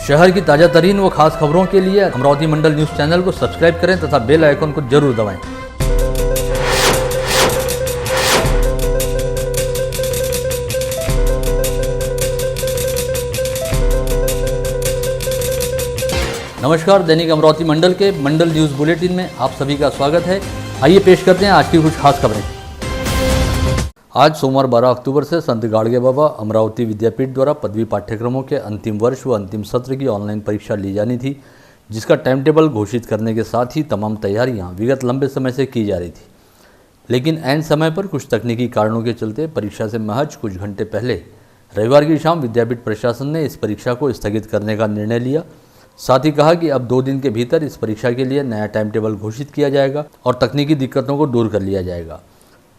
शहर की ताज़ा तरीन व खास खबरों के लिए अमरावती मंडल न्यूज़ चैनल को सब्सक्राइब करें तथा बेल आइकन को जरूर दबाएं। नमस्कार, दैनिक अमरावती मंडल के मंडल न्यूज़ बुलेटिन में आप सभी का स्वागत है। आइए पेश करते हैं आज की कुछ खास खबरें। आज सोमवार 12 अक्टूबर से संत गाड़गे बाबा अमरावती विद्यापीठ द्वारा पदवी पाठ्यक्रमों के अंतिम वर्ष व अंतिम सत्र की ऑनलाइन परीक्षा ली जानी थी, जिसका टाइम टेबल घोषित करने के साथ ही तमाम तैयारियां विगत लंबे समय से की जा रही थी। लेकिन ऐन समय पर कुछ तकनीकी कारणों के चलते परीक्षा से महज कुछ घंटे पहले रविवार की शाम विद्यापीठ प्रशासन ने इस परीक्षा को स्थगित करने का निर्णय लिया। साथ ही कहा कि अब 2 दिन के भीतर इस परीक्षा के लिए नया टाइम टेबल घोषित किया जाएगा और तकनीकी दिक्कतों को दूर कर लिया जाएगा।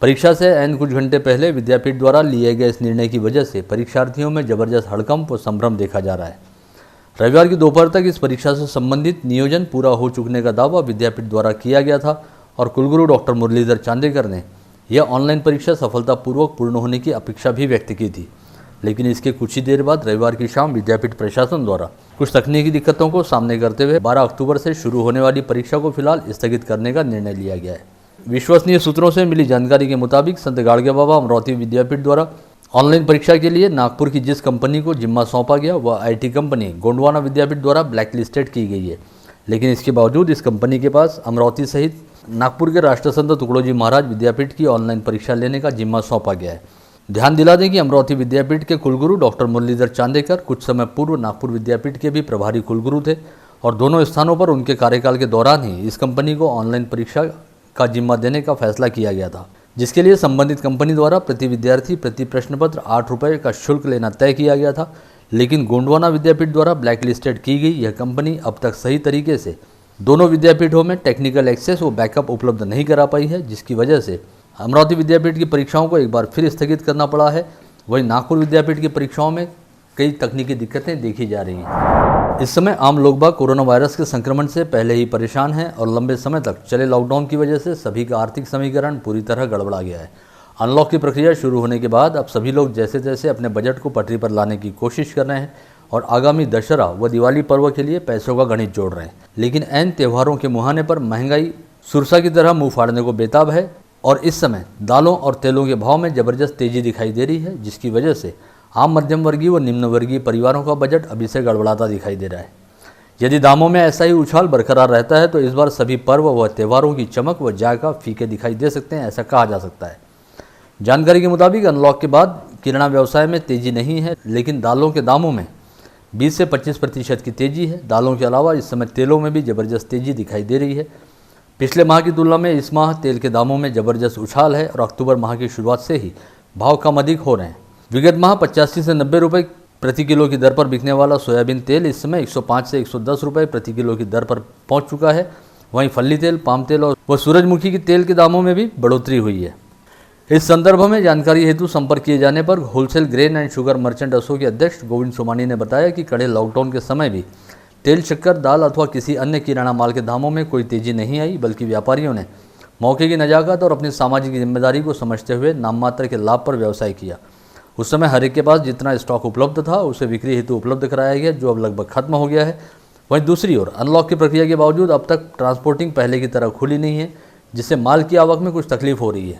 परीक्षा से ऐन कुछ घंटे पहले विद्यापीठ द्वारा लिए गए इस निर्णय की वजह से परीक्षार्थियों में जबरदस्त हड़कंप व संभ्रम देखा जा रहा है। रविवार की दोपहर तक इस परीक्षा से संबंधित नियोजन पूरा हो चुकने का दावा विद्यापीठ द्वारा किया गया था और कुलगुरु डॉक्टर मुरलीधर चांदेकर ने यह ऑनलाइन परीक्षा सफलतापूर्वक पूर्ण होने की अपेक्षा भी व्यक्त की थी। लेकिन इसके कुछ ही देर बाद रविवार की शाम विद्यापीठ प्रशासन द्वारा कुछ तकनीकी दिक्कतों को सामने करते हुए 12 अक्टूबर से शुरू होने वाली परीक्षा को फिलहाल स्थगित करने का निर्णय लिया गया है। विश्वसनीय सूत्रों से मिली जानकारी के मुताबिक संत गाड़गे बाबा अमरावती विद्यापीठ द्वारा ऑनलाइन परीक्षा के लिए नागपुर की जिस कंपनी को जिम्मा सौंपा गया वह आईटी कंपनी गोंडवाना विद्यापीठ द्वारा ब्लैकलिस्टेड की गई है। लेकिन इसके बावजूद इस कंपनी के पास अमरावती सहित नागपुर के राष्ट्रसंत तुकडोजी महाराज विद्यापीठ की ऑनलाइन परीक्षा लेने का जिम्मा सौंपा गया है। ध्यान दिला दें कि अमरावती विद्यापीठ के कुलगुरु डॉक्टर मुरलीधर चांदेकर कुछ समय पूर्व नागपुर विद्यापीठ के भी प्रभारी कुलगुरु थे और दोनों स्थानों पर उनके कार्यकाल के दौरान ही इस कंपनी को ऑनलाइन परीक्षा का जिम्मा देने का फैसला किया गया था, जिसके लिए संबंधित कंपनी द्वारा प्रति विद्यार्थी प्रति प्रश्न पत्र 8 रुपये का शुल्क लेना तय किया गया था। लेकिन गोंडवाना विद्यापीठ द्वारा ब्लैकलिस्टेड की गई यह कंपनी अब तक सही तरीके से दोनों विद्यापीठों में टेक्निकल एक्सेस व बैकअप उपलब्ध नहीं करा पाई है, जिसकी वजह से अमरावती विद्यापीठ की परीक्षाओं को एक बार फिर स्थगित करना पड़ा है। वहीं नागपुर विद्यापीठ की परीक्षाओं में कई तकनीकी दिक्कतें देखी जा रही हैं। इस समय आम लोग बाग कोरोना वायरस के संक्रमण से पहले ही परेशान हैं और लंबे समय तक चले लॉकडाउन की वजह से सभी का आर्थिक समीकरण पूरी तरह गड़बड़ा गया है। अनलॉक की प्रक्रिया शुरू होने के बाद अब सभी लोग जैसे तैसे अपने बजट को पटरी पर लाने की कोशिश कर रहे हैं और आगामी दशहरा व दिवाली पर्व के लिए पैसों का गणित जोड़ रहे हैं। लेकिन ऐन त्योहारों के मुहाने पर महंगाई सुरसा की तरह मुंह फाड़ने को बेताब है और इस समय दालों और तेलों के भाव में जबरदस्त तेजी दिखाई दे रही है, जिसकी वजह से आम मध्यम वर्गीय व निम्न वर्गीय परिवारों का बजट अभी से गड़बड़ाता दिखाई दे रहा है। यदि दामों में ऐसा ही उछाल बरकरार रहता है तो इस बार सभी पर्व व त्योहारों की चमक व जायका फीके दिखाई दे सकते हैं, ऐसा कहा जा सकता है। जानकारी के मुताबिक अनलॉक के बाद किराना व्यवसाय में तेजी नहीं है, लेकिन दालों के दामों में 20 से 25% की तेजी है। दालों के अलावा इस समय तेलों में भी जबरदस्त तेजी दिखाई दे रही है। पिछले माह की तुलना में इस माह तेल के दामों में जबरदस्त उछाल है और अक्टूबर माह की शुरुआत से ही भाव कम अधिक हो रहे हैं। विगत माह 85 से 90 रुपये प्रति किलो की दर पर बिकने वाला सोयाबीन तेल इस समय 105 से 110 रुपये प्रति किलो की दर पर पहुंच चुका है। वहीं फल्ली तेल, पाम तेल और सूरजमुखी के तेल के दामों में भी बढ़ोतरी हुई है। इस संदर्भ में जानकारी हेतु संपर्क किए जाने पर wholesale grain and sugar merchant एसो के अध्यक्ष गोविंद सोमानी ने बताया कि कड़े लॉकडाउन के समय भी तेल, शक्कर, दाल अथवा किसी अन्य किराना माल के दामों में कोई तेजी नहीं आई, बल्कि व्यापारियों ने मौके की नजाकत और अपनी सामाजिक जिम्मेदारी को समझते हुए नाम मात्र के लाभ पर व्यवसाय किया। उस समय हर एक के पास जितना स्टॉक उपलब्ध था उसे बिक्री हेतु उपलब्ध कराया गया, जो अब लगभग खत्म हो गया है। वहीं दूसरी ओर अनलॉक की प्रक्रिया के बावजूद अब तक ट्रांसपोर्टिंग पहले की तरह खुली नहीं है, जिससे माल की आवक में कुछ तकलीफ हो रही है।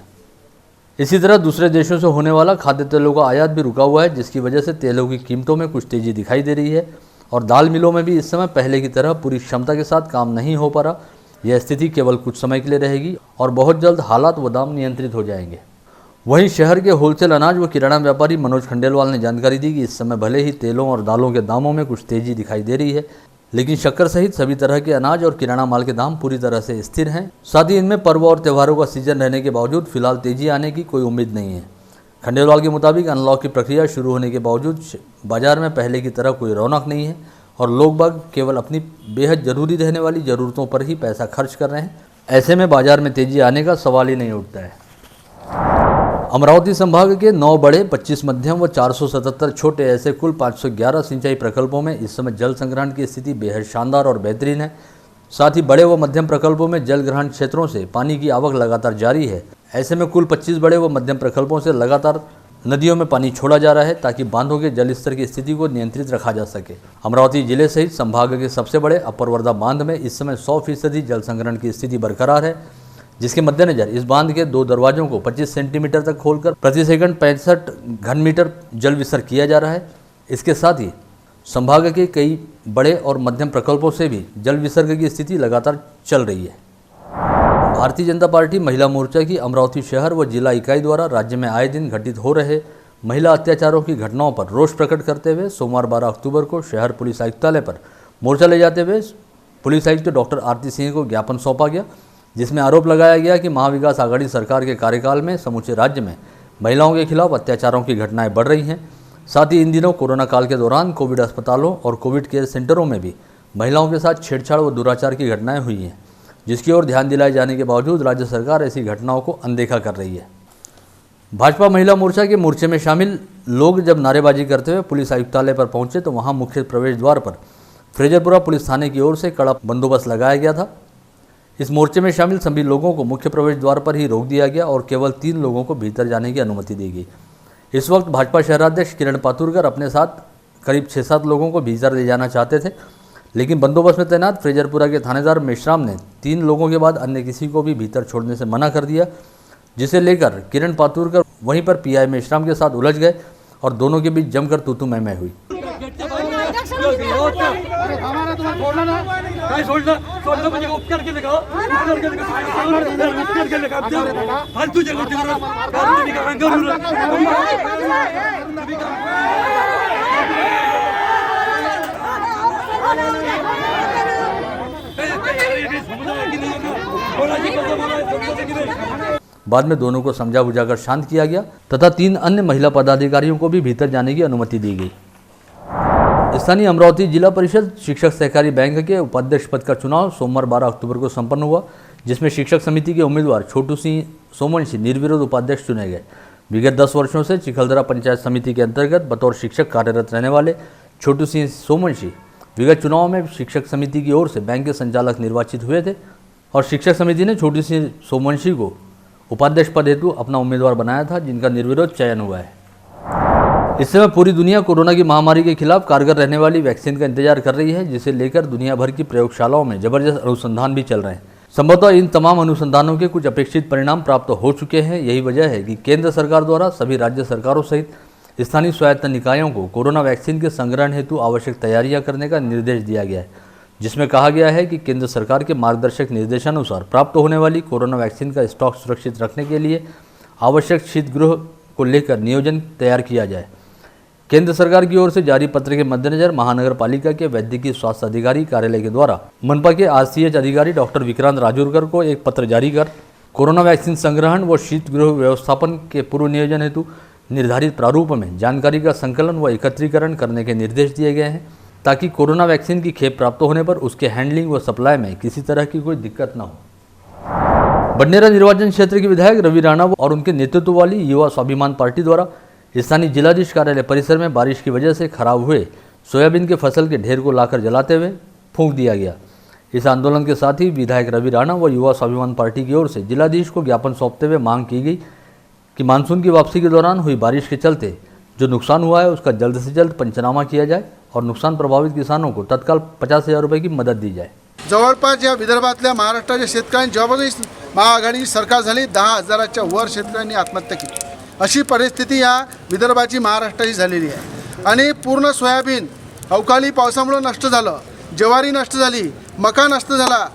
इसी तरह दूसरे देशों से होने वाला खाद्य तेलों का आयात भी रुका हुआ है, जिसकी वजह से तेलों की कीमतों में कुछ तेजी दिखाई दे रही है और दाल मिलों में भी इस समय पहले की तरह पूरी क्षमता के साथ काम नहीं हो पा रहा। यह स्थिति केवल कुछ समय के लिए रहेगी और बहुत जल्द हालात व दाम नियंत्रित हो जाएंगे। वहीं शहर के होलसेल अनाज व किराना व्यापारी मनोज खंडेलवाल ने जानकारी दी कि इस समय भले ही तेलों और दालों के दामों में कुछ तेजी दिखाई दे रही है, लेकिन शक्कर सहित सभी तरह के अनाज और किराना माल के दाम पूरी तरह से स्थिर हैं। साथ ही इनमें पर्व और त्योहारों का सीजन रहने के बावजूद फिलहाल तेजी आने की कोई उम्मीद नहीं है। खंडेलवाल के मुताबिक अनलॉक की प्रक्रिया शुरू होने के बावजूद बाजार में पहले की तरह कोई रौनक नहीं है और लोग बाग केवल अपनी बेहद जरूरी रहने वाली ज़रूरतों पर ही पैसा खर्च कर रहे हैं। ऐसे में बाजार में तेजी आने का सवाल ही नहीं उठता है। अमरावती संभाग के 9 बड़े, 25 मध्यम व 477 छोटे ऐसे कुल 511 सिंचाई प्रकल्पों में इस समय जल संग्रहण की स्थिति बेहद शानदार और बेहतरीन है। साथ ही बड़े व मध्यम प्रकल्पों में जल ग्रहण क्षेत्रों से पानी की आवक लगातार जारी है। ऐसे में कुल 25 बड़े व मध्यम प्रकल्पों से लगातार नदियों में पानी छोड़ा जा रहा है ताकि बांधों के जल स्तर की स्थिति को नियंत्रित रखा जा सके। अमरावती जिले सहित संभाग के सबसे बड़े अपर वर्धा बांध में इस समय 100% जल संग्रहण की स्थिति बरकरार है, जिसके मद्देनजर इस बांध के 2 दरवाजों को 25 सेंटीमीटर तक खोलकर प्रति सेकंड 65 घन मीटर जल विसर्ग किया जा रहा है। इसके साथ ही संभाग के कई बड़े और मध्यम प्रकल्पों से भी जल विसर्ग की स्थिति लगातार चल रही है। भारतीय जनता पार्टी महिला मोर्चा की अमरावती शहर व जिला इकाई द्वारा राज्य में आए दिन घटित हो रहे महिला अत्याचारों की घटनाओं पर रोष प्रकट करते हुए सोमवार 12 अक्टूबर को शहर पुलिस आयुक्तालय पर मोर्चा ले जाते हुए पुलिस आयुक्त डॉक्टर आरती सिंह को ज्ञापन सौंपा गया, जिसमें आरोप लगाया गया कि महाविकास आघाड़ी सरकार के कार्यकाल में समूचे राज्य में महिलाओं के खिलाफ अत्याचारों की घटनाएं बढ़ रही हैं। साथ ही इन दिनों कोरोना काल के दौरान कोविड अस्पतालों और कोविड केयर सेंटरों में भी महिलाओं के साथ छेड़छाड़ व दुराचार की घटनाएं हुई हैं, जिसकी ओर ध्यान दिलाए जाने के बावजूद राज्य सरकार ऐसी घटनाओं को अनदेखा कर रही है। भाजपा महिला मोर्चा के मोर्चे में शामिल लोग जब नारेबाजी करते हुए पुलिस आयुक्तालय पर पहुंचे तो वहां मुख्य प्रवेश द्वार पर फ्रेजरपुरा पुलिस थाने की ओर से कड़ा बंदोबस्त लगाया गया था। इस मोर्चे में शामिल सभी लोगों को मुख्य प्रवेश द्वार पर ही रोक दिया गया और केवल 3 लोगों को भीतर जाने की अनुमति दी गई। इस वक्त भाजपा शहराध्यक्ष किरण पातुरकर अपने साथ करीब 6-7 लोगों को भीतर ले जाना चाहते थे, लेकिन बंदोबस्त में तैनात फ्रेजरपुरा के थानेदार मेश्राम ने 3 लोगों के बाद अन्य किसी को भी भीतर छोड़ने से मना कर दिया, जिसे लेकर किरण पातुरकर वहीं पर पीआई मेश्राम के साथ उलझ गए और दोनों के बीच जमकर तू-तू मैं हुई। बाद में दोनों को समझा बुझाकर शांत किया गया तथा 3 अन्य महिला पदाधिकारियों को भी भीतर जाने की अनुमति दी गई। स्थानीय अमरावती जिला परिषद शिक्षक सहकारी बैंक के उपाध्यक्ष पद का चुनाव सोमवार 12 अक्टूबर को संपन्न हुआ, जिसमें शिक्षक समिति के उम्मीदवार छोटू सिंह सोमवंशी निर्विरोध उपाध्यक्ष चुने गए। विगत 10 वर्षों से चिखलदरा पंचायत समिति के अंतर्गत बतौर शिक्षक कार्यरत रहने वाले छोटू सिंह सोमवंशी विगत चुनाव में शिक्षक समिति की ओर से बैंक के संचालक निर्वाचित हुए थे और शिक्षक समिति ने छोटू सिंह सोमवंशी को उपाध्यक्ष पद हेतु अपना उम्मीदवार बनाया था, जिनका निर्विरोध चयन हुआ है। इस समय पूरी दुनिया कोरोना की महामारी के खिलाफ कारगर रहने वाली वैक्सीन का इंतजार कर रही है, जिसे लेकर दुनिया भर की प्रयोगशालाओं में जबरदस्त अनुसंधान भी चल रहे हैं। संभवतः इन तमाम अनुसंधानों के कुछ अपेक्षित परिणाम प्राप्त हो चुके हैं। यही वजह है कि केंद्र सरकार द्वारा सभी राज्य सरकारों सहित स्थानीय स्वायत्त निकायों को कोरोना वैक्सीन के संग्रहण हेतु आवश्यक तैयारियां करने का निर्देश दिया गया है, जिसमें कहा गया है कि केंद्र सरकार के मार्गदर्शक निर्देशानुसार प्राप्त होने वाली कोरोना वैक्सीन का स्टॉक सुरक्षित रखने के लिए आवश्यक शीतगृह को लेकर नियोजन तैयार किया जाए। केंद्र सरकार की ओर से जारी पत्र के मद्देनजर महानगर पालिका के वैद्यकीय स्वास्थ्य अधिकारी कार्यालय के द्वारा मनपा के आरसीएच अधिकारी डॉक्टर विक्रांत राजूरकर को एक पत्र जारी कर कोरोना वैक्सीन संग्रहण व शीतगृह व्यवस्थापन के पूर्व नियोजन हेतु निर्धारित प्रारूप में जानकारी का संकलन व एकत्रीकरण करने के निर्देश दिए गए हैं, ताकि कोरोना वैक्सीन की खेप प्राप्त होने पर उसके हैंडलिंग व सप्लाई में किसी तरह की कोई दिक्कत न हो। बडनेरा निर्वाचन क्षेत्र के विधायक रवि राणा और उनके नेतृत्व वाली युवा स्वाभिमान पार्टी द्वारा स्थानीय जिलाधीश कार्यालय परिसर में बारिश की वजह से खराब हुए सोयाबीन के फसल के ढेर को लाकर जलाते हुए फूंक दिया गया। इस आंदोलन के साथ ही विधायक रवि राणा व युवा स्वाभिमान पार्टी की ओर से जिलाधीश को ज्ञापन सौंपते हुए मांग की गई कि मानसून की वापसी के दौरान हुई बारिश के चलते जो नुकसान हुआ है उसका जल्द से जल्द पंचनामा किया जाए और नुकसान प्रभावित किसानों को तत्काल 50,000 रुपये की मदत दी जाए। जवळपास या विदर्भातल्या महाराष्ट्राच्या शेतकऱ्यांनी जेव्हापासून महाआघाडीची सरकार झाली 10,000च्या वर शेतकऱ्यांनी आत्महत्या केली। अशी परिस्थिती या विदर्भाची महाराष्ट्राची झालेली आहे आणि पूर्ण सोयाबीन अवकाळी पावसामुळे नष्ट झालं, ज्वारी नष्ट झाली, मका नष्ट झाला।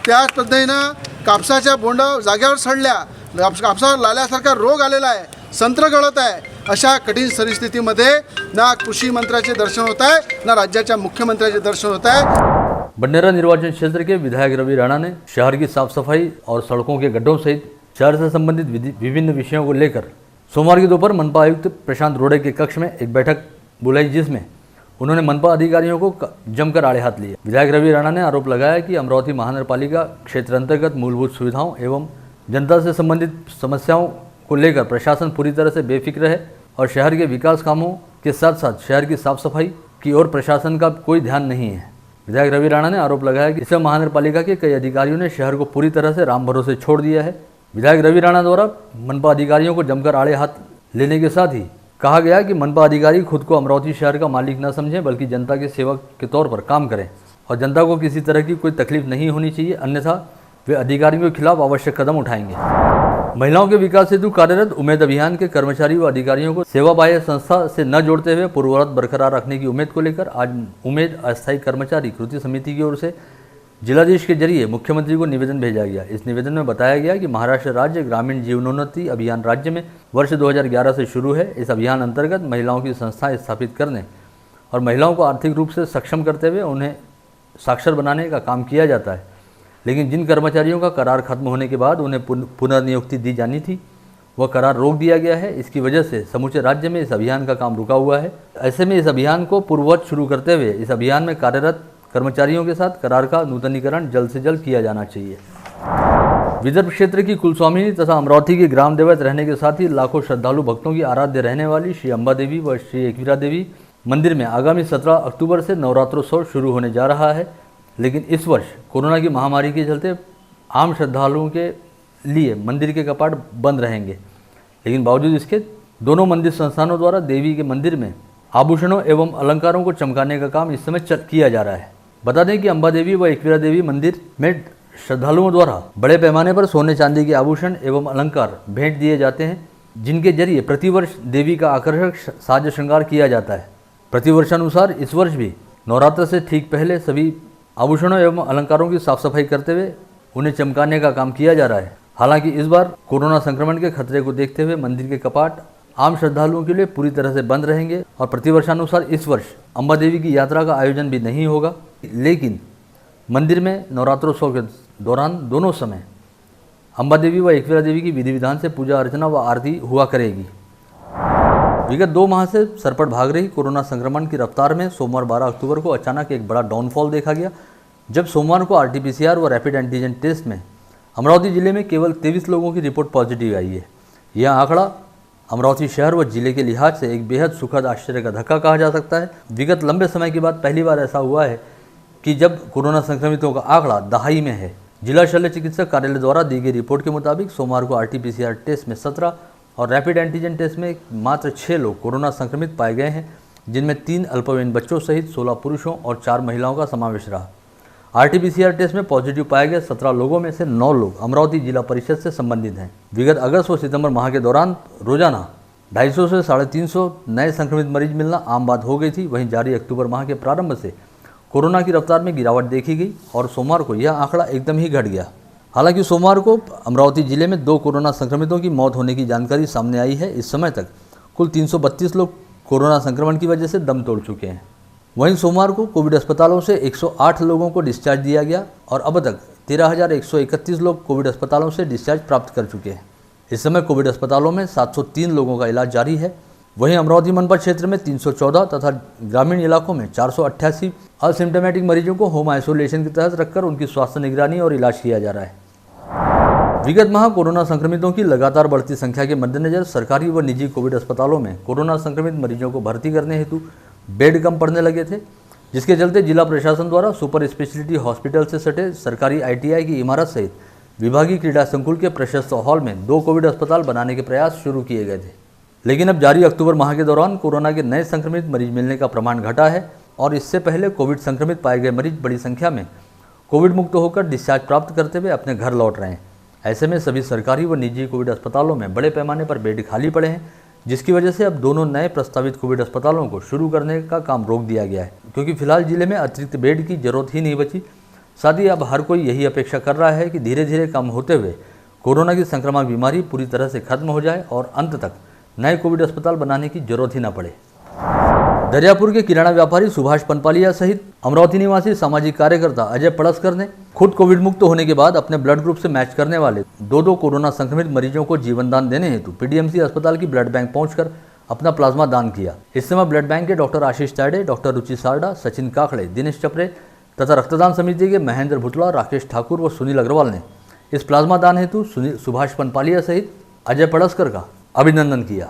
त्याच पद्धतीनं कापसाच्या बोंड जाग्यावर सडल्या, कापसावर लाल्यासारखा रोग आलेला आहे, संत्र गळत आहे। अशा कठीण परिस्थितीमध्ये ना कृषी मंत्र्याचे दर्शन होत आहे, ना राज्याच्या मुख्यमंत्र्याचे दर्शन होत आहे। बडनेरा निर्वाचन क्षेत्र के विधायक रवि राणा ने शहर की साफ सफाई और सड़कों के गड्ढों सहित शहर से संबंधित विभिन्न विषयों को लेकर सोमवार की दोपहर मनपा आयुक्त प्रशांत रोड़े के कक्ष में एक बैठक बुलाई, जिसमें उन्होंने मनपा अधिकारियों को जमकर आड़े हाथ लिए। विधायक रवि राणा ने आरोप लगाया कि अमरावती महानगर पालिका क्षेत्र अंतर्गत मूलभूत सुविधाओं एवं जनता से संबंधित समस्याओं को लेकर प्रशासन पूरी तरह से बेफिक्र है और शहर के विकास कामों के साथ साथ शहर की साफ सफाई की ओर प्रशासन का कोई ध्यान नहीं है। विधायक रवि राणा ने आरोप लगाया कि इस महानगर पालिका के कई अधिकारियों ने शहर को पूरी तरह से राम भरोसे छोड़ दिया है। विधायक रवि राणा द्वारा मनपा अधिकारियों को जमकर आड़े हाथ लेने के साथ ही कहा गया कि मनपा अधिकारी खुद को अमरावती शहर का मालिक न समझें बल्कि जनता के सेवक के तौर पर काम करें और जनता को किसी तरह की कोई तकलीफ नहीं होनी चाहिए, अन्यथा वे अधिकारियों के खिलाफ आवश्यक कदम उठाएंगे। महिलाओं के विकास हेतु कार्यरत उम्मीद अभियान के कर्मचारी व अधिकारियों को सेवा बाह्य संस्था से न जोड़ते हुए पूर्ववत बरकरार रखने की उम्मीद को लेकर आज उम्मीद अस्थायी कर्मचारी कृति समिति की ओर से जिलाधीश के जरिए मुख्यमंत्री को निवेदन भेजा गया। इस निवेदन में बताया गया कि महाराष्ट्र राज्य ग्रामीण जीवनोन्नति अभियान राज्य में वर्ष 2011 से शुरू है। इस अभियान अंतर्गत महिलाओं की संस्थाएं स्थापित करने और महिलाओं को आर्थिक रूप से सक्षम करते हुए उन्हें साक्षर बनाने का काम किया जाता है। लेकिन जिन कर्मचारियों का करार खत्म होने के बाद उन्हें पुनर्नियुक्ति दी जानी थी, वह करार रोक दिया गया है। इसकी वजह से समूचे राज्य में इस अभियान का काम रुका हुआ है। ऐसे में इस अभियान को पूर्ववत शुरू करते हुए इस अभियान में कार्यरत कर्मचारियों के साथ करार का नूतनीकरण जल्द से जल्द किया जाना चाहिए। विदर्भ क्षेत्र की कुलस्वामिनी तथा अमरावती की ग्राम देवत रहने के साथ ही लाखों श्रद्धालु भक्तों की आराध्य रहने वाली श्री अम्बा देवी व श्री एकवीरा देवी मंदिर में आगामी 17 अक्टूबर से नवरात्रोत्सव शुरू होने जा रहा है। लेकिन इस वर्ष कोरोना की महामारी के चलते आम श्रद्धालुओं के लिए मंदिर के कपाट बंद रहेंगे। लेकिन बावजूद इसके दोनों मंदिर संस्थानों द्वारा देवी के मंदिर में आभूषणों एवं अलंकारों को चमकाने का काम इस समय किया जा रहा है। बता दें कि अम्बा देवी व एकवीरा देवी मंदिर में श्रद्धालुओं द्वारा बड़े पैमाने पर सोने चांदी के आभूषण एवं अलंकार भेंट दिए जाते हैं, जिनके जरिए प्रतिवर्ष देवी का आकर्षक साज श्रृंगार किया जाता है। प्रतिवर्षानुसार इस वर्ष भी नवरात्र से ठीक पहले सभी आभूषणों एवं अलंकारों की साफ सफाई करते हुए उन्हें चमकाने का काम किया जा रहा है। हालांकि इस बार कोरोना संक्रमण के खतरे को देखते हुए मंदिर के कपाट आम श्रद्धालुओं के लिए पूरी तरह से बंद रहेंगे और प्रतिवर्षानुसार इस वर्ष अम्बा देवी की यात्रा का आयोजन भी नहीं होगा। लेकिन मंदिर में नवरात्रोत्सव के दौरान दोनों समय अम्बा देवी व एकवीरा देवी की विधि विधान से पूजा अर्चना व आरती हुआ करेगी। विगत 2 माह से सरपट भाग रही कोरोना संक्रमण की रफ्तार में सोमवार 12 अक्टूबर को अचानक एक बड़ा डाउनफॉल देखा गया, जब सोमवार को RT-PCR व रैपिड एंटीजन टेस्ट में अमरावती जिले में केवल 23 लोगों की रिपोर्ट पॉजिटिव आई है। यह आंकड़ा अमरावती शहर व जिले के लिहाज से एक बेहद सुखद आश्चर्य का धक्का कहा जा सकता है। विगत लंबे समय के बाद पहली बार ऐसा हुआ है कि जब कोरोना संक्रमितों का आंकड़ा दहाई में है। जिला शल्य चिकित्सक कार्यालय द्वारा दी गई रिपोर्ट के मुताबिक सोमवार को RT-PCR टेस्ट में 17 और रैपिड एंटीजन टेस्ट में मात्र 6 लोग कोरोना संक्रमित पाए गए हैं, जिनमें 3 अल्पवयीन बच्चों सहित 16 पुरुषों और 4 महिलाओं का समावेश रहा। RT-PCR टेस्ट में पॉजिटिव पाए गए 17 लोगों में से 9 लोग अमरावती जिला परिषद से संबंधित हैं। विगत अगस्त व सितंबर माह के दौरान रोजाना 250 से 350 नए संक्रमित मरीज मिलना आम बात हो गई थी। वहीं जारी अक्टूबर माह के प्रारंभ से कोरोना की रफ्तार में गिरावट देखी गई और सोमवार को यह आंकड़ा एकदम ही घट गया। हालांकि सोमवार को अमरावती जिले में 2 कोरोना संक्रमितों की मौत होने की जानकारी सामने आई है। इस समय तक कुल 332 लोग कोरोना संक्रमण की वजह से दम तोड़ चुके हैं। वहीं सोमवार को कोविड अस्पतालों से 108 लोगों को डिस्चार्ज दिया गया और अब तक 13,131 लोग कोविड अस्पतालों से डिस्चार्ज प्राप्त कर चुके हैं। इस समय कोविड अस्पतालों में 703 लोगों का इलाज जारी है। वहीं अमरावती मनपा क्षेत्र में 314 तथा ग्रामीण इलाकों में 488 असिम्टोमेटिक मरीजों को होम आइसोलेशन के तहत रखकर उनकी स्वास्थ्य निगरानी और इलाज किया जा रहा है। विगत माह कोरोना संक्रमितों की लगातार बढ़ती संख्या के मद्देनजर सरकारी व निजी कोविड अस्पतालों में कोरोना संक्रमित मरीजों को भर्ती करने हेतु बेड कम पड़ने लगे थे, जिसके चलते जिला प्रशासन द्वारा सुपर स्पेशलिटी हॉस्पिटल से सटे सरकारी ITI की इमारत सहित विभागीय क्रीड़ा संकुल के प्रशस्त हॉल में 2 कोविड अस्पताल बनाने के प्रयास शुरू किए गए थे। लेकिन अब जारी अक्टूबर माह के दौरान कोरोना के नए संक्रमित मरीज मिलने का प्रमाण घटा है और इससे पहले कोविड संक्रमित पाए गए मरीज बड़ी संख्या में कोविड मुक्त होकर डिस्चार्ज प्राप्त करते हुए अपने घर लौट रहे हैं। ऐसे में सभी सरकारी व निजी कोविड अस्पतालों में बड़े पैमाने पर बेड खाली पड़े हैं, जिसकी वजह से अब दोनों नए प्रस्तावित कोविड अस्पतालों को शुरू करने का काम रोक दिया गया है, क्योंकि फिलहाल जिले में अतिरिक्त बेड की जरूरत ही नहीं बची। साथ ही अब हर कोई यही अपेक्षा कर रहा है कि धीरे धीरे कम होते हुए कोरोना की संक्रामक बीमारी पूरी तरह से खत्म हो जाए और अंत तक नए कोविड अस्पताल बनाने की जरूरत ही न पड़े। दरियापुर के किराना व्यापारी सुभाष पनपालिया सहित अमरावती निवासी सामाजिक कार्यकर्ता अजय पड़सकर ने खुद कोविड मुक्त होने के बाद अपने ब्लड ग्रुप से मैच करने वाले 2 कोरोना संक्रमित मरीजों को जीवन दान देने हेतु PDMC अस्पताल की ब्लड बैंक पहुंचकर अपना प्लाज्मा दान किया। इस समय ब्लड बैंक के डॉक्टर आशीष तायडे, डॉक्टर रुचि सारडा, सचिन काकड़े, दिनेश चपरे तथा रक्तदान समिति के महेंद्र भुतला, राकेश ठाकुर व सुनील अग्रवाल ने इस प्लाज्मा दान हेतु सुभाष पनपालिया सहित अजय पड़सकर का अभिनंदन किया।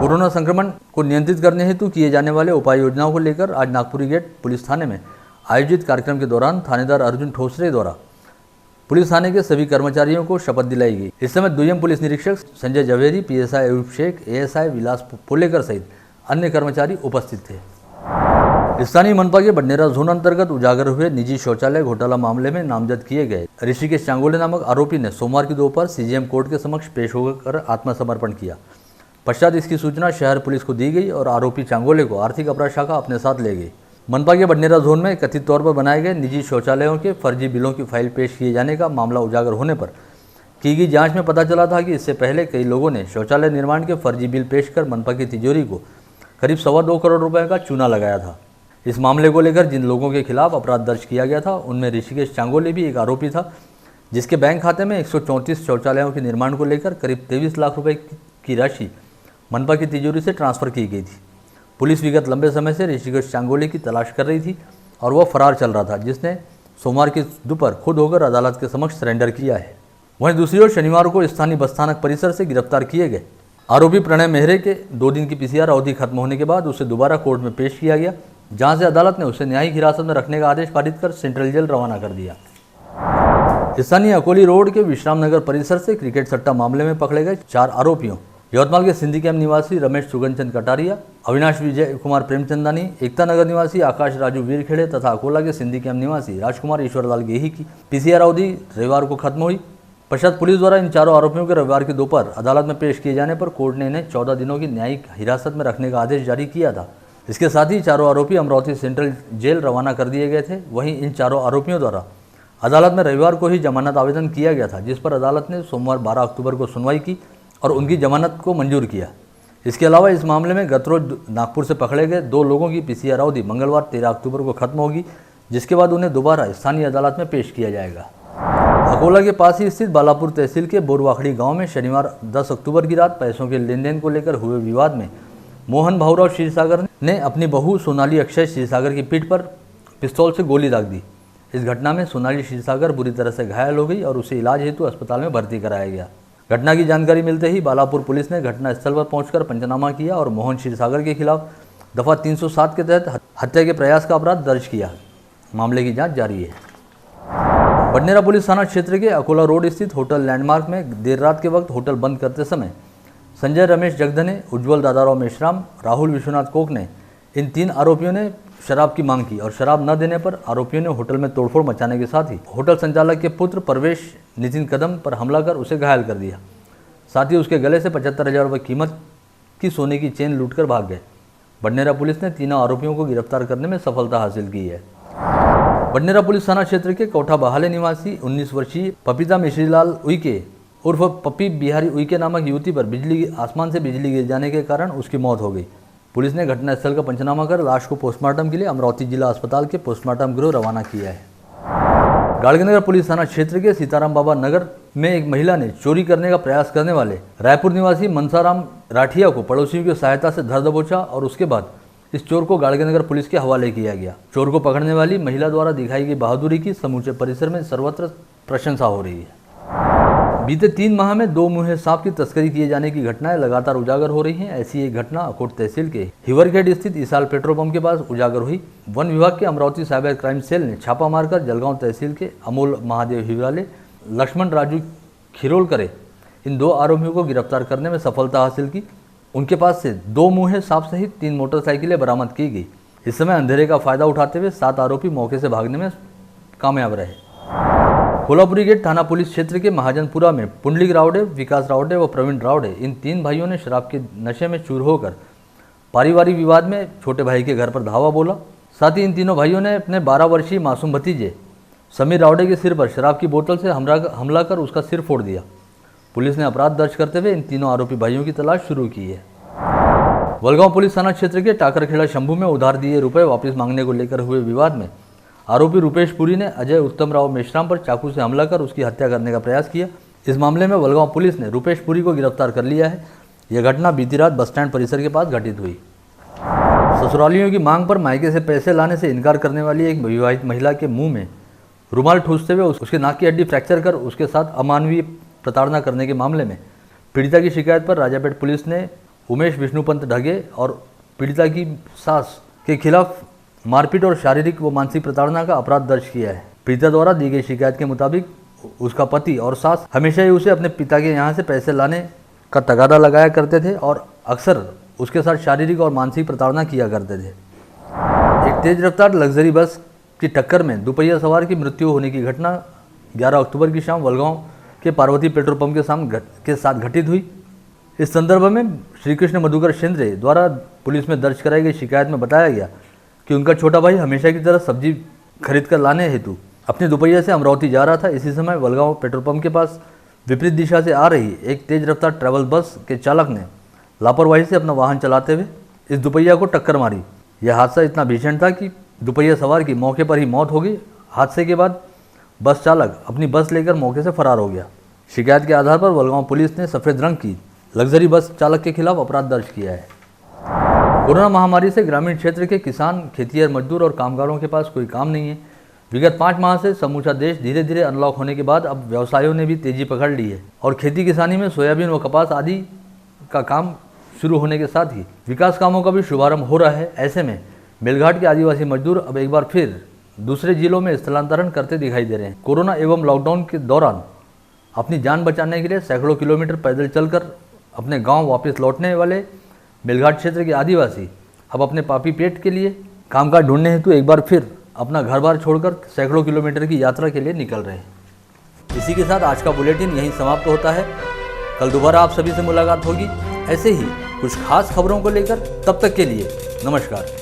कोरोना संक्रमण को नियंत्रित करने हेतु किए जाने वाले उपाय योजनाओं को लेकर आज नागपुरी गेट पुलिस थाने में आयोजित कार्यक्रम के दौरान थानेदार अर्जुन ठोसरे द्वारा पुलिस थाने के सभी कर्मचारियों को शपथ दिलाई गई। इस समय दुय्यम पुलिस निरीक्षक संजय जवेरी, पीएसआई अयूब शेख, एएसआई विलास पोलेकर सहित अन्य कर्मचारी उपस्थित थे। स्थानीय मनपा के बडनेरा जोन अंतर्गत उजागर हुए निजी शौचालय घोटाला मामले में नामजद किए गए ऋषिकेश चांगोले नामक आरोपी ने सोमवार की दोपहर सीजेएम कोर्ट के समक्ष पेश होकर आत्मसमर्पण किया। पश्चात इसकी सूचना शहर पुलिस को दी गई और आरोपी चांगोले को आर्थिक अपराध शाखा अपने साथ ले गई। मनपा के बडनेरा जोन में कथित तौर पर बनाए गए निजी शौचालयों के फर्जी बिलों की फाइल पेश किए जाने का मामला उजागर होने पर की गई जांच में पता चला था कि इससे पहले कई लोगों ने शौचालय निर्माण के फर्जी बिल पेश कर मनपा की तिजोरी को करीब 2.25 करोड़ रुपए का चूना लगाया था। इस मामले को लेकर जिन लोगों के खिलाफ अपराध दर्ज किया गया था उनमें ऋषिकेश चांगोले भी एक आरोपी था, जिसके बैंक खाते में 134 शौचालयों के निर्माण को लेकर करीब 23 लाख रुपए की राशि मनपा की तिजोरी से ट्रांसफर की गई थी। पुलिस विगत लंबे समय से ऋषिकेश चांगोले की तलाश कर रही थी और वह फरार चल रहा था, जिसने सोमवार की दोपहर खुद होकर अदालत के समक्ष सरेंडर किया है। वहीं दूसरी ओर शनिवार को स्थानीय बस स्थानक परिसर से गिरफ्तार किए गए आरोपी प्रणय मेहरे के 2 दिन की पीसीआर अवधि खत्म होने के बाद उसे दोबारा कोर्ट में पेश किया गया, जहां से अदालत ने उसे न्यायिक हिरासत में रखने का आदेश पारित कर सेंट्रल जेल रवाना कर दिया। स्थानीय अकोली रोड के विश्राम नगर परिसर से क्रिकेट सट्टा मामले में पकड़े गए 4 आरोपियों यवतमाल के सिंधी कैंप निवासी रमेश सुगनचंद कटारिया, अविनाश विजय कुमार प्रेमचंदानी, एकता नगर निवासी आकाश राजू वीरखेड़े तथा अकोला के सिंधी कैंप निवासी राजकुमार ईश्वरलाल गेही की पीसीआर अवधि रविवार को खत्म हुई। पश्चात पुलिस द्वारा इन चारों आरोपियों के रविवार की दोपहर अदालत में पेश किए जाने पर कोर्ट ने इन्हें 14 दिनों की न्यायिक हिरासत में रखने का आदेश जारी किया था। इसके साथ ही चारों आरोपी अमरावती सेंट्रल जेल रवाना कर दिए गए थे। वहीं इन चारों आरोपियों द्वारा अदालत में रविवार को ही जमानत आवेदन किया गया था, जिस पर अदालत ने सोमवार 12 अक्टूबर को सुनवाई की और उनकी जमानत को मंजूर किया। इसके अलावा इस मामले में गत रोज नागपुर से पकड़े गए 2 लोगों की पीसीआर अवधि मंगलवार 13 अक्टूबर को खत्म होगी, जिसके बाद उन्हें दोबारा स्थानीय अदालत में पेश किया जाएगा। अकोला के पास ही स्थित बालापुर तहसील के बोरवाखड़ी गांव में शनिवार 10 अक्टूबर की रात पैसों के लेन देन को लेकर हुए विवाद में मोहन भाऊराव क्षीरसागर ने अपनी बहू सोनाली अक्षय क्षीरसागर की पीठ पर पिस्तौल से गोली दाग दी। इस घटना में सोनाली क्षीरसागर बुरी तरह से घायल हो गई और उसे इलाज हेतु अस्पताल में भर्ती कराया गया। घटना की जानकारी मिलते ही बालापुर पुलिस ने घटनास्थल पर पहुंचकर पंचनामा किया और मोहन क्षीरसागर के खिलाफ दफा 307 के तहत हत्या के प्रयास का अपराध दर्ज किया। मामले की जाँच जारी है। बडनेरा पुलिस थाना क्षेत्र के अकोला रोड स्थित होटल लैंडमार्क में देर रात के वक्त होटल बंद करते समय संजय रमेश जगधने, उज्ज्वल दादाराव मेश्राम, राहुल विश्वनाथ कोक ने इन 3 आरोपियों ने शराब की मांग की और शराब न देने पर आरोपियों ने होटल में तोड़फोड़ मचाने के साथ ही होटल संचालक के पुत्र परवेश नितिन कदम पर हमला कर उसे घायल कर दिया। साथ ही उसके गले से 75,000 रुपये कीमत की सोने की चेन लूटकर भाग गए। बडनेरा पुलिस ने तीनों आरोपियों को गिरफ्तार करने में सफलता हासिल की है। बडनेरा पुलिस थाना क्षेत्र के कोठा बहाले निवासी 19 वर्षीय पपीता मिश्रीलाल उइके उर्फ पप्पी बिहारी उइके नामक युवती पर आसमान से बिजली गिर जाने के कारण उसकी मौत हो गई। पुलिस ने घटनास्थल का पंचनामा कर लाश को पोस्टमार्टम के लिए अमरावती जिला अस्पताल के पोस्टमार्टम गृह रवाना किया है। गाड़गनगर पुलिस थाना क्षेत्र के सीताराम बाबा नगर में एक महिला ने चोरी करने का प्रयास करने वाले रायपुर निवासी मनसाराम राठिया को पड़ोसियों की सहायता से धर दबोचा और उसके बाद इस चोर को गाड़गनगर पुलिस के हवाले किया गया। चोर को पकड़ने वाली महिला द्वारा दिखाई गई बहादुरी की समूचे परिसर में सर्वत्र प्रशंसा हो रही है। बीते 3 माह में 2 मुँहे सांप की तस्करी किए जाने की घटनाएं लगातार उजागर हो रही हैं। ऐसी एक घटना अकोट तहसील के हिवरखेड़ स्थित इसाल पेट्रोल पंप के पास उजागर हुई। वन विभाग के अमरावती साइबर क्राइम सेल ने छापा मारकर जलगांव तहसील के अमोल महादेव हिवराले, लक्ष्मण राजू खिरोलकरे इन 2 आरोपियों को गिरफ्तार करने में सफलता हासिल की। उनके पास से 2 मुँहे सांप सहित 3 मोटरसाइकिलें बरामद की गई। इस समय अंधेरे का फायदा उठाते हुए 7 आरोपी मौके से भागने में कामयाब रहे। कोल्हापुरी गेट थाना पुलिस क्षेत्र के महाजनपुरा में पुंडलिक रावडे, विकास रावडे व प्रवीण रावडे इन 3 भाइयों ने शराब के नशे में चूर होकर पारिवारिक विवाद में छोटे भाई के घर पर धावा बोला। साथ ही इन तीनों भाइयों ने अपने 12 वर्षीय मासूम भतीजे समीर रावडे के सिर पर शराब की बोतल से हमला कर उसका सिर फोड़ दिया। पुलिस ने अपराध दर्ज करते हुए इन तीनों आरोपी भाइयों की तलाश शुरू की है। वलगांव पुलिस थाना क्षेत्र के टाकरखेड़ा शंभू में उधार दिए रुपए वापस मांगने को लेकर हुए विवाद में आरोपी रुपेश पुरी ने अजय उत्तम राव मेश्राम पर चाकू से हमला कर उसकी हत्या करने का प्रयास किया। इस मामले में वलगांव पुलिस ने रुपेश पुरी को गिरफ्तार कर लिया है। यह घटना बीती रात बस स्टैंड परिसर के पास घटित हुई। ससुरालियों की मांग पर मायके से पैसे लाने से इनकार करने वाली एक विवाहित महिला के मुंह में रुमाल ठूसते हुए उसके नाक की हड्डी फ्रैक्चर कर उसके साथ अमानवीय प्रताड़ना करने के मामले में पीड़िता की शिकायत पर राजापेट पुलिस ने उमेश विष्णुपंत ढगे और पीड़िता की सास के खिलाफ मारपीट और शारीरिक व मानसिक प्रताड़ना का अपराध दर्ज किया है। पीड़िता द्वारा दी गई शिकायत के मुताबिक उसका पति और सास हमेशा ही उसे अपने पिता के यहाँ से पैसे लाने का तगादा लगाया करते थे और अक्सर उसके साथ शारीरिक और मानसिक प्रताड़ना किया करते थे। एक तेज रफ्तार लग्जरी बस की टक्कर में दोपहिया सवार की मृत्यु होने की घटना 11 अक्टूबर की शाम वलगांव के पार्वती पेट्रोल पंप के साथ घटित हुई। इस संदर्भ में श्री कृष्ण मधुकर शिंदे द्वारा पुलिस में दर्ज कराई गई शिकायत में बताया गया कि उनका छोटा भाई हमेशा की तरह सब्जी खरीद कर लाने हेतु अपने दोपहिया से अमरावती जा रहा था। इसी समय वलगांव पेट्रोल पंप के पास विपरीत दिशा से आ रही एक तेज रफ्तार ट्रैवल बस के चालक ने लापरवाही से अपना वाहन चलाते हुए इस दोपहिया को टक्कर मारी। यह हादसा इतना भीषण था कि दोपहिया सवार की मौके पर ही मौत हो गई। हादसे के बाद बस चालक अपनी बस लेकर मौके से फरार हो गया। शिकायत के आधार पर वलगांव पुलिस ने सफ़ेद रंग की लग्जरी बस चालक के खिलाफ अपराध दर्ज किया है। कोरोना महामारी से ग्रामीण क्षेत्र के किसान, खेतिहर मजदूर और कामगारों के पास कोई काम नहीं है। विगत 5 माह से समूचा देश धीरे धीरे अनलॉक होने के बाद अब व्यवसायों ने भी तेजी पकड़ ली है और खेती किसानी में सोयाबीन व कपास आदि का काम शुरू होने के साथ ही विकास कामों का भी शुभारंभ हो रहा है। ऐसे में मेलघाट के आदिवासी मजदूर अब एक बार फिर दूसरे जिलों में स्थलांतरण करते दिखाई दे रहे हैं। कोरोना एवं लॉकडाउन के दौरान अपनी जान बचाने के लिए सैकड़ों किलोमीटर पैदल चलकर अपने गांव वापस लौटने वाले मेलघाट क्षेत्र के आदिवासी अब अपने पापी पेट के लिए कामकाज ढूंढने हेतु एक बार फिर अपना घर बार छोड़कर सैकड़ों किलोमीटर की यात्रा के लिए निकल रहे हैं। इसी के साथ आज का बुलेटिन यहीं समाप्त होता है। कल दोबारा आप सभी से मुलाकात होगी ऐसे ही कुछ खास खबरों को लेकर। तब तक के लिए नमस्कार।